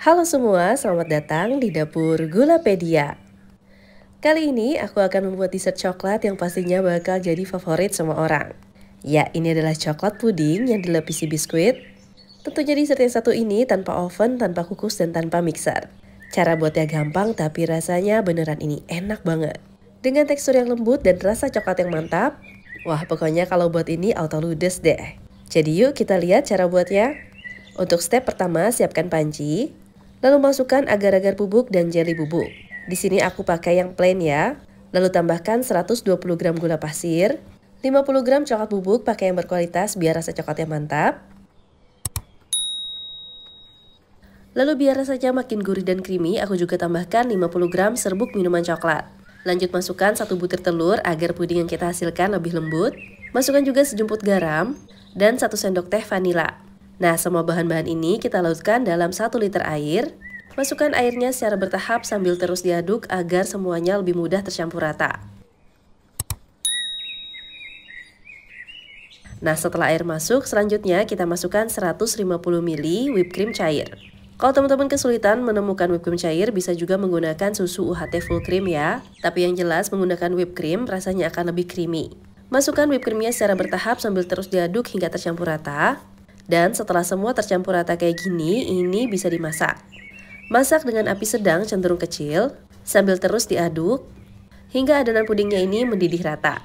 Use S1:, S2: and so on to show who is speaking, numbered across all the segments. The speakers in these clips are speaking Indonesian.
S1: Halo semua, selamat datang di Dapur Gulapedia. Kali ini aku akan membuat dessert coklat yang pastinya bakal jadi favorit semua orang. Ya, ini adalah coklat puding yang dilapisi biskuit. Tentunya dessert yang satu ini tanpa oven, tanpa kukus, dan tanpa mixer. Cara buatnya gampang tapi rasanya beneran ini enak banget. Dengan tekstur yang lembut dan rasa coklat yang mantap. Wah, pokoknya kalau buat ini auto ludes deh. Jadi yuk kita lihat cara buatnya. Untuk step pertama, siapkan panci. Lalu masukkan agar-agar bubuk dan jelly bubuk. Di sini aku pakai yang plain ya. Lalu tambahkan 120 gram gula pasir, 50 gram coklat bubuk pakai yang berkualitas biar rasa coklatnya mantap. Lalu biar rasanya makin gurih dan creamy, aku juga tambahkan 50 gram serbuk minuman coklat. Lanjut masukkan 1 butir telur agar puding yang kita hasilkan lebih lembut. Masukkan juga sejumput garam dan 1 sendok teh vanila. Nah, semua bahan-bahan ini kita larutkan dalam 1 liter air. Masukkan airnya secara bertahap sambil terus diaduk agar semuanya lebih mudah tercampur rata. Nah, setelah air masuk, selanjutnya kita masukkan 150 ml whipped cream cair. Kalau teman-teman kesulitan menemukan whipped cream cair, bisa juga menggunakan susu UHT full cream ya. Tapi yang jelas menggunakan whipped cream rasanya akan lebih creamy. Masukkan whipped creamnya secara bertahap sambil terus diaduk hingga tercampur rata. Dan setelah semua tercampur rata kayak gini, ini bisa dimasak. Masak dengan api sedang cenderung kecil, sambil terus diaduk, hingga adonan pudingnya ini mendidih rata.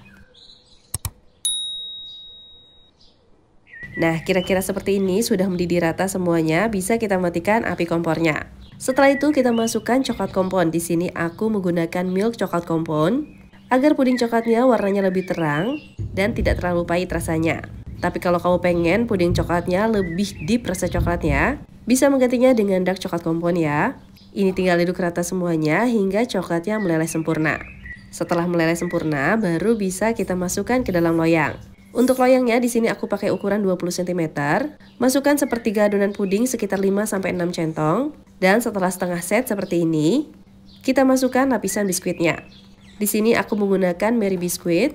S1: Nah, kira-kira seperti ini sudah mendidih rata semuanya, bisa kita matikan api kompornya. Setelah itu kita masukkan coklat kompon. Di sini aku menggunakan milk coklat kompon, agar puding coklatnya warnanya lebih terang, dan tidak terlalu pahit rasanya. Tapi kalau kamu pengen puding coklatnya lebih deep rasa coklatnya, bisa menggantinya dengan dark coklat kompon ya. Ini tinggal aduk rata semuanya hingga coklatnya meleleh sempurna. Setelah meleleh sempurna, baru bisa kita masukkan ke dalam loyang. Untuk loyangnya di sini aku pakai ukuran 20 cm. Masukkan sepertiga adonan puding sekitar 5-6 centong. Dan setelah setengah set seperti ini, kita masukkan lapisan biskuitnya. Di sini aku menggunakan Mary Biscuit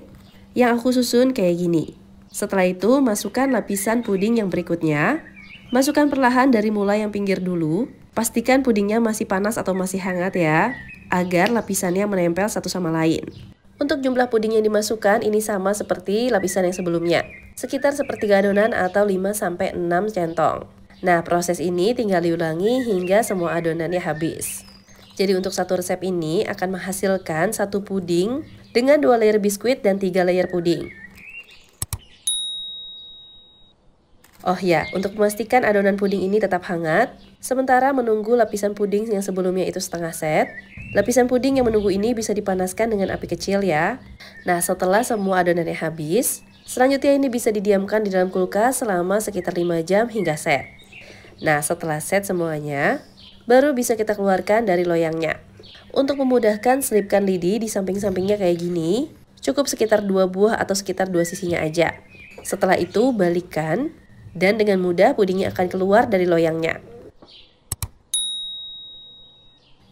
S1: yang aku susun kayak gini. Setelah itu, masukkan lapisan puding yang berikutnya. Masukkan perlahan dari mulai yang pinggir dulu. Pastikan pudingnya masih panas atau masih hangat ya, agar lapisannya menempel satu sama lain. Untuk jumlah puding yang dimasukkan, ini sama seperti lapisan yang sebelumnya. Sekitar sepertiga adonan atau 5-6 centong. Nah, proses ini tinggal diulangi hingga semua adonannya habis. Jadi untuk satu resep ini akan menghasilkan 1 puding dengan 2 layer biskuit dan 3 layer puding. Oh ya, untuk memastikan adonan puding ini tetap hangat, sementara menunggu lapisan puding yang sebelumnya itu setengah set, lapisan puding yang menunggu ini bisa dipanaskan dengan api kecil ya. Nah, setelah semua adonannya habis, selanjutnya ini bisa didiamkan di dalam kulkas selama sekitar 5 jam hingga set. Nah, setelah set semuanya, baru bisa kita keluarkan dari loyangnya. Untuk memudahkan, selipkan lidi di samping-sampingnya kayak gini, cukup sekitar 2 buah atau sekitar 2 sisinya aja. Setelah itu, balikkan. Dan dengan mudah pudingnya akan keluar dari loyangnya.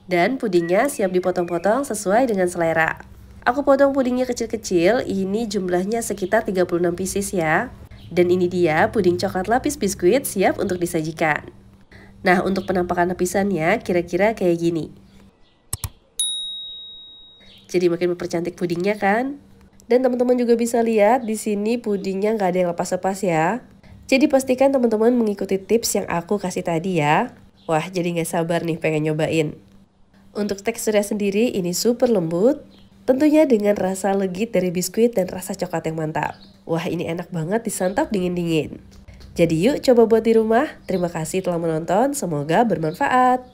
S1: Dan pudingnya siap dipotong-potong sesuai dengan selera. Aku potong pudingnya kecil-kecil, ini jumlahnya sekitar 36 pieces ya. Dan ini dia puding coklat lapis biskuit siap untuk disajikan. Nah, untuk penampakan lapisannya kira-kira kayak gini. Jadi makin mempercantik pudingnya kan? Dan teman-teman juga bisa lihat di sini pudingnya nggak ada yang lepas-lepas ya. Jadi pastikan teman-teman mengikuti tips yang aku kasih tadi ya. Wah, jadi nggak sabar nih pengen nyobain. Untuk teksturnya sendiri ini super lembut. Tentunya dengan rasa legit dari biskuit dan rasa coklat yang mantap. Wah, ini enak banget disantap dingin-dingin. Jadi yuk coba buat di rumah. Terima kasih telah menonton, semoga bermanfaat.